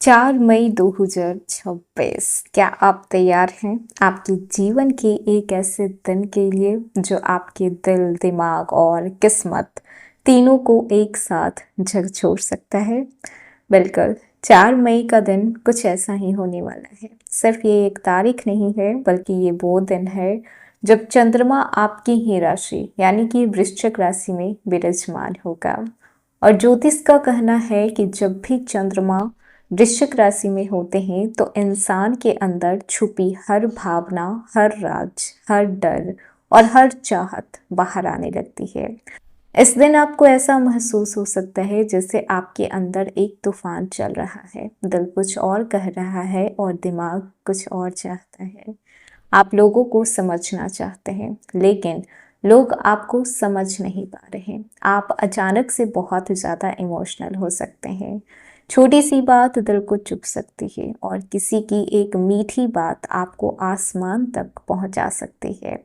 4 मई 2026। क्या आप तैयार हैं आपके जीवन के एक ऐसे दिन के लिए जो आपके दिल, दिमाग और किस्मत तीनों को एक साथ झकझोर सकता है? बिल्कुल। 4 मई का दिन कुछ ऐसा ही होने वाला है। सिर्फ ये एक तारीख नहीं है, बल्कि ये वो दिन है जब चंद्रमा आपकी ही राशि यानी कि वृश्चिक राशि में विराजमान होगा। और ज्योतिष का कहना है कि जब भी चंद्रमा वृश्चिक राशि में होते हैं तो इंसान के अंदर छुपी हर भावना, हर राज, हर डर और हर चाहत बाहर आने लगती है। इस दिन आपको ऐसा महसूस हो सकता है जैसे आपके अंदर एक तूफान चल रहा है। दिल कुछ और कह रहा है और दिमाग कुछ और चाहता है। आप लोगों को समझना चाहते हैं, लेकिन लोग आपको समझ नहीं पा रहे। आप अचानक से बहुत ज़्यादा इमोशनल हो सकते हैं। छोटी सी बात दिल को चुभ सकती है और किसी की एक मीठी बात आपको आसमान तक पहुंचा सकती है।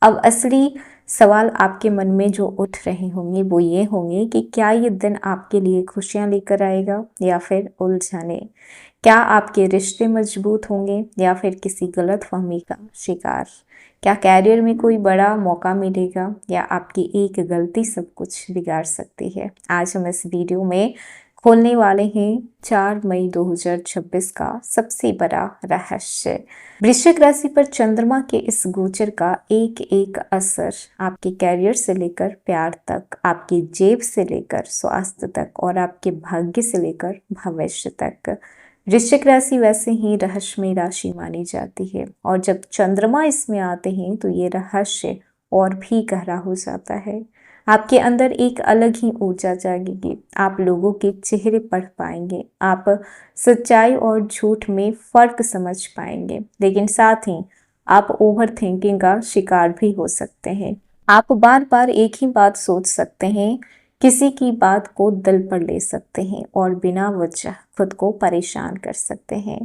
अब असली सवाल आपके मन में जो उठ रहे होंगे वो ये होंगे कि क्या ये दिन आपके लिए खुशियां लेकर आएगा या फिर उलझने? क्या आपके रिश्ते मजबूत होंगे या फिर किसी गलतफहमी का शिकार? क्या कैरियर में कोई बड़ा मौका मिलेगा या आपकी एक गलती सब कुछ बिगाड़ सकती है? आज हम इस वीडियो में खोलने वाले हैं 4 मई 2026 का सबसे बड़ा रहस्य। वृश्चिक राशि पर चंद्रमा के इस गोचर का एक एक असर आपके कैरियर से लेकर प्यार तक, आपकी जेब से लेकर स्वास्थ्य तक और आपके भाग्य से लेकर भविष्य तक। वृश्चिक राशि वैसे ही रहस्यमय राशि मानी जाती है और जब चंद्रमा इसमें आते हैं तो ये रहस्य और भी गहरा हो जाता है। आपके अंदर एक अलग ही ऊर्जा जागेगी। आप लोगों के चेहरे पढ़ पाएंगे। आप सच्चाई और झूठ में फर्क समझ पाएंगे, लेकिन साथ ही आप ओवर थिंकिंग का शिकार भी हो सकते हैं। आप बार बार एक ही बात सोच सकते हैं, किसी की बात को दिल पर ले सकते हैं और बिना वजह खुद को परेशान कर सकते हैं।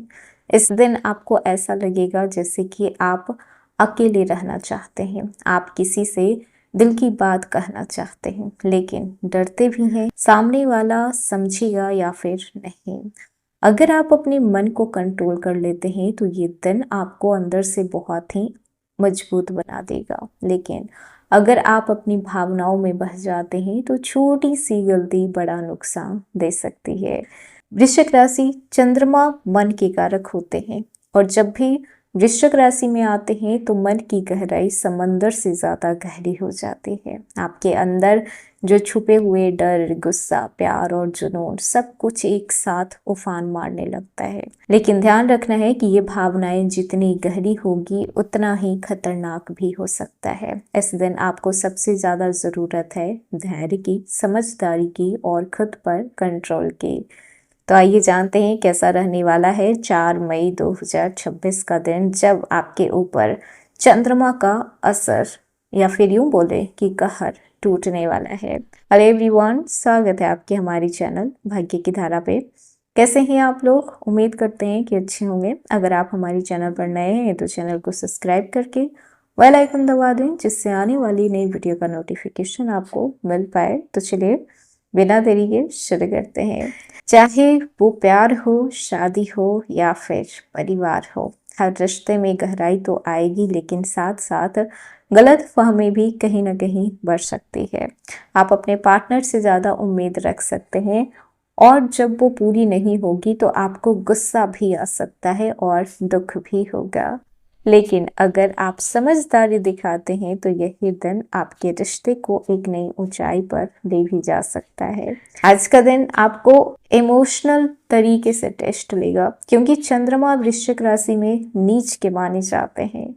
इस दिन आपको ऐसा लगेगा जैसे कि आप अकेले रहना चाहते हैं। आप किसी से दिल की बात कहना चाहते हैं, लेकिन डरते भी हैं सामने वाला समझेगा या फिर नहीं। अगर आप अपने मन को कंट्रोल कर लेते हैं तो ये दिन आपको अंदर से बहुत ही मजबूत बना देगा, लेकिन अगर आप अपनी भावनाओं में बह जाते हैं तो छोटी सी गलती बड़ा नुकसान दे सकती है। वृश्चिक राशि चंद्रमा मन के कारक होते हैं और जब भी वृश्चिक राशि में आते हैं तो मन की गहराई समंदर से ज्यादा गहरी हो जाती है। आपके अंदर जो छुपे हुए डर, गुस्सा, प्यार और जुनून सब कुछ एक साथ उफान मारने लगता है। लेकिन ध्यान रखना है कि ये भावनाएं जितनी गहरी होगी उतना ही खतरनाक भी हो सकता है। इस दिन आपको सबसे ज्यादा जरूरत है धैर्य की, समझदारी की और खुद पर कंट्रोल की। तो आइए जानते हैं कैसा रहने वाला है 4 मई 2026 का दिन, जब आपके ऊपर चंद्रमा का असर या फिर यूं बोले कि कहर टूटने वाला है। हेलो एवरीवन, स्वागत है आपके हमारी चैनल भाग्य की धारा पे। कैसे हैं आप लोग? उम्मीद करते हैं कि अच्छे होंगे। अगर आप हमारी चैनल पर नए हैं तो चैनल को सब्सक्राइब करके बेल आइकन दबा दें, जिससे आने वाली नई वीडियो का नोटिफिकेशन आपको मिल पाए। तो चलिए बिना देरी के शुरू करते हैं। चाहे वो प्यार हो, शादी हो या फिर परिवार हो, हर रिश्ते में गहराई तो आएगी, लेकिन साथ साथ गलत फहमी भी कहीं ना कहीं बढ़ सकती है। आप अपने पार्टनर से ज़्यादा उम्मीद रख सकते हैं और जब वो पूरी नहीं होगी तो आपको गुस्सा भी आ सकता है और दुख भी होगा। लेकिन अगर आप समझदारी दिखाते हैं तो यही दिन आपके रिश्ते को एक नई ऊंचाई पर ले भी जा सकता है। आज का दिन आपको इमोशनल तरीके से टेस्ट लेगा, क्योंकि चंद्रमा वृश्चिक राशि में नीच के माने जाते हैं,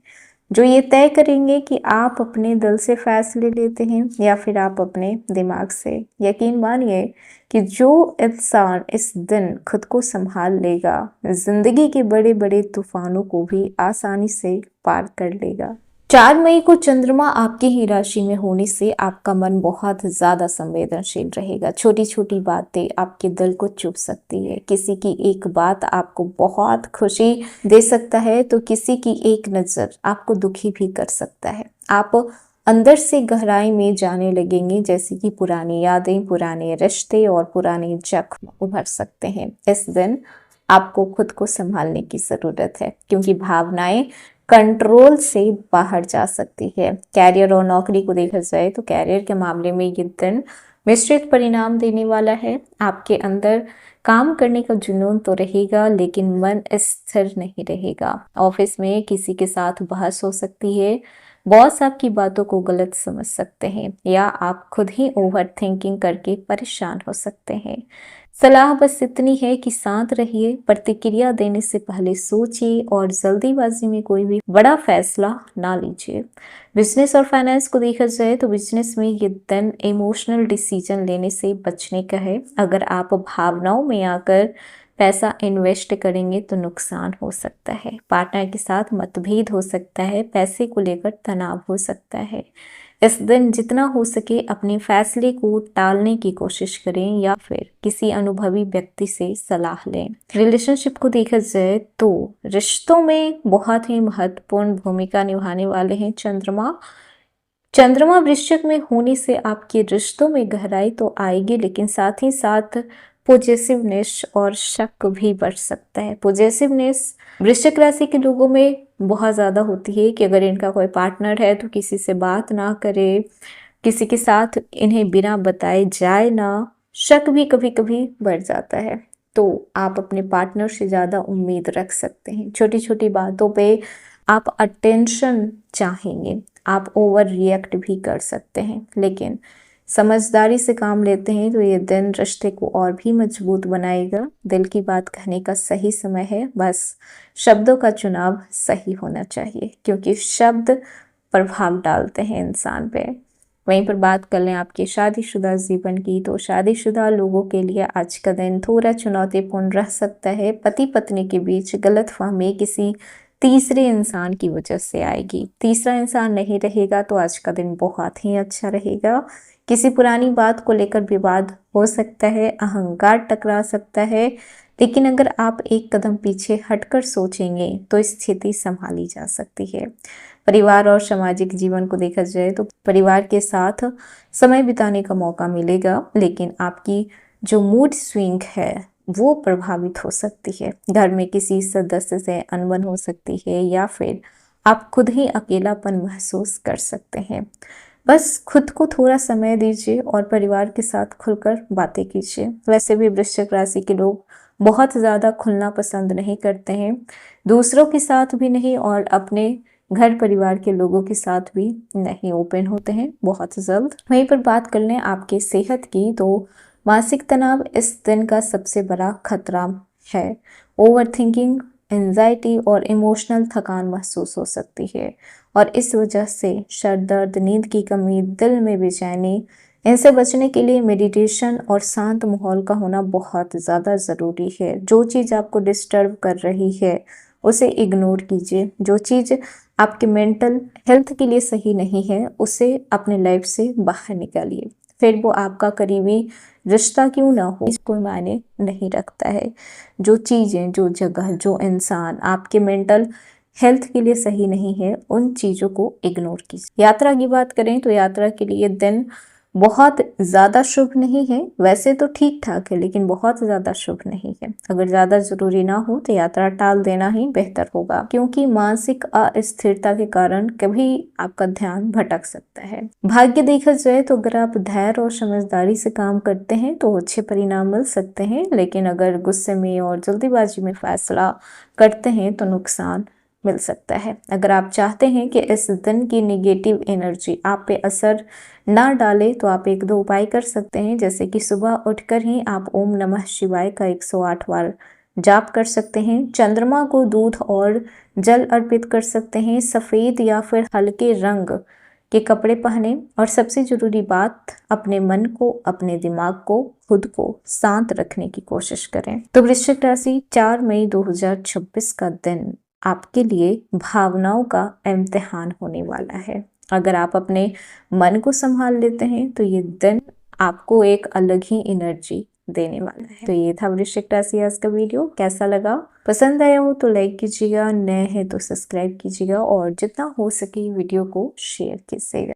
जो ये तय करेंगे कि आप अपने दिल से फैसले लेते हैं या फिर आप अपने दिमाग से। यकीन मानिए कि जो इंसान इस दिन खुद को संभाल लेगा, जिंदगी के बड़े बड़े तूफानों को भी आसानी से पार कर लेगा। 4 मई को चंद्रमा आपकी ही राशि में होने से आपका मन बहुत ज्यादा संवेदनशील रहेगा। छोटी छोटी बातें आपके दिल को चुभ सकती है। किसी की एक बात आपको बहुत खुशी दे सकता है तो किसी की एक नजर आपको दुखी भी कर सकता है। आप अंदर से गहराई में जाने लगेंगे, जैसे कि पुरानी यादें, पुराने रिश्ते और पुराने जख्म उभर सकते हैं। इस दिन आपको खुद को संभालने की ज़रूरत है, क्योंकि भावनाएं कंट्रोल से बाहर जा सकती है। कैरियर और नौकरी को देखा जाए तो कैरियर के मामले में ये दिन मिश्रित परिणाम देने वाला है। आपके अंदर काम करने का जुनून तो रहेगा, लेकिन मन स्थिर नहीं रहेगा। ऑफिस में किसी के साथ बहस हो सकती है, बॉस आपकी बातों को गलत समझ सकते हैं, या आप खुद ही ओवर थिंकिंग करके परेशान हो सकते हैं। सलाह बस इतनी है कि शांत रहिए, प्रतिक्रिया देने से पहले सोचिए और जल्दीबाजी में कोई भी बड़ा फैसला ना लीजिए। बिजनेस और फाइनेंस को देखा जाए तो बिजनेस में ये दिन इमोशनल डिसीजन लेने से बचने का है। अगर आप भावनाओं में आकर पैसा इन्वेस्ट करेंगे तो नुकसान हो सकता है। पार्टनर के साथ मतभेद हो सकता है, पैसे को लेकर तनाव हो सकता है। इस दिन जितना हो सके अपने फैसले को टालने की कोशिश करें या फिर किसी अनुभवी व्यक्ति से सलाह लें। रिलेशनशिप को देखा जाए तो रिश्तों में बहुत ही महत्वपूर्ण भूमिका निभाने वाले हैं चंद्रमा। चंद्रमा वृश्चिक में होने से आपके रिश्तों में गहराई तो आएगी, लेकिन साथ ही साथ पॉजिटिवनेस और शक भी बढ़ सकता है। पॉजिटिवनेस वृश्चिक राशि के लोगों में बहुत ज़्यादा होती है कि अगर इनका कोई पार्टनर है तो किसी से बात ना करे, किसी के साथ इन्हें बिना बताए जाए ना। शक भी कभी कभी बढ़ जाता है, तो आप अपने पार्टनर से ज़्यादा उम्मीद रख सकते हैं। छोटी छोटी बातों पे आप अटेंशन चाहेंगे, आप ओवर रिएक्ट भी कर सकते हैं, लेकिन समझदारी से काम लेते हैं तो ये दिन रिश्ते को और भी मजबूत बनाएगा। दिल की बात कहने का सही समय है, बस शब्दों का चुनाव सही होना चाहिए, क्योंकि शब्द प्रभाव डालते हैं इंसान पे। वहीं पर बात कर लें आपके शादीशुदा जीवन की, तो शादीशुदा लोगों के लिए आज का दिन थोड़ा चुनौतीपूर्ण रह सकता है। पति पत्नी के बीच गलतफहमी किसी तीसरे इंसान की वजह से आएगी। तीसरा इंसान नहीं रहेगा तो आज का दिन बहुत ही अच्छा रहेगा। किसी पुरानी बात को लेकर विवाद हो सकता है, अहंकार टकरा सकता है, लेकिन अगर आप एक कदम पीछे हटकर सोचेंगे तो स्थिति संभाली जा सकती है। परिवार और सामाजिक जीवन को देखा जाए तो परिवार के साथ समय बिताने का मौका मिलेगा, लेकिन आपकी जो मूड स्विंग है वो प्रभावित हो सकती है। घर में किसी सदस्य से अनबन हो सकती है, या फिर आप खुद ही अकेलापन महसूस कर सकते हैं। बस खुद को थोड़ा समय दीजिए और परिवार के साथ खुलकर बातें कीजिए। वैसे भी वृश्चिक राशि के लोग बहुत ज़्यादा खुलना पसंद नहीं करते हैं, दूसरों के साथ भी नहीं और अपने घर परिवार के लोगों के साथ भी नहीं ओपन होते हैं बहुत जल्द। वहीं पर बात कर लें आपके सेहत की, तो मानसिक तनाव इस दिन का सबसे बड़ा खतरा है। ओवर थिंकिंग, एंजाइटी और इमोशनल थकान महसूस हो सकती है, और इस वजह से सर दर्द, नींद की कमी, दिल में बेचैनी, इनसे बचने के लिए मेडिटेशन और शांत माहौल का होना बहुत ज़्यादा ज़रूरी है। जो चीज़ आपको डिस्टर्ब कर रही है उसे इग्नोर कीजिए। जो चीज़ आपके मेंटल हेल्थ के लिए सही नहीं है उसे अपने लाइफ से बाहर निकालिए। फिर वो आपका करीबी रिश्ता क्यों ना हो, कोई मायने नहीं रखता है। जो चीज़ें, जो जगह, जो इंसान आपके मेंटल हेल्थ के लिए सही नहीं है, उन चीज़ों को इग्नोर कीजिए। यात्रा की बात करें तो यात्रा के लिए दिन बहुत ज़्यादा शुभ नहीं है। वैसे तो ठीक ठाक है, लेकिन बहुत ज़्यादा शुभ नहीं है। अगर ज़्यादा ज़रूरी ना हो तो यात्रा टाल देना ही बेहतर होगा, क्योंकि मानसिक अस्थिरता के कारण कभी आपका ध्यान भटक सकता है। भाग्य देखा जाए तो अगर आप धैर्य और समझदारी से काम करते हैं तो अच्छे परिणाम मिल सकते हैं, लेकिन अगर गुस्से में और जल्दीबाजी में फैसला करते हैं तो नुकसान मिल सकता है। अगर आप चाहते हैं कि इस दिन की नेगेटिव एनर्जी आप पे असर ना डाले तो आप एक दो उपाय कर सकते हैं, जैसे कि सुबह उठकर ही आप ओम नमः शिवाय का 108 बार जाप कर सकते हैं। चंद्रमा को दूध और जल अर्पित कर सकते हैं। सफ़ेद या फिर हल्के रंग के कपड़े पहने, और सबसे जरूरी बात, अपने मन को, अपने दिमाग को, खुद को शांत रखने की कोशिश करें। तो वृश्चिक राशि, 4 मई 2026 का दिन आपके लिए भावनाओं का इम्तिहान होने वाला है। अगर आप अपने मन को संभाल लेते हैं तो ये दिन आपको एक अलग ही एनर्जी देने वाला है। तो ये था वृश्चिक राशि आज का वीडियो। कैसा लगा? पसंद आया हो तो लाइक कीजिएगा, नए हैं तो सब्सक्राइब कीजिएगा, और जितना हो सके वीडियो को शेयर कीजिएगा।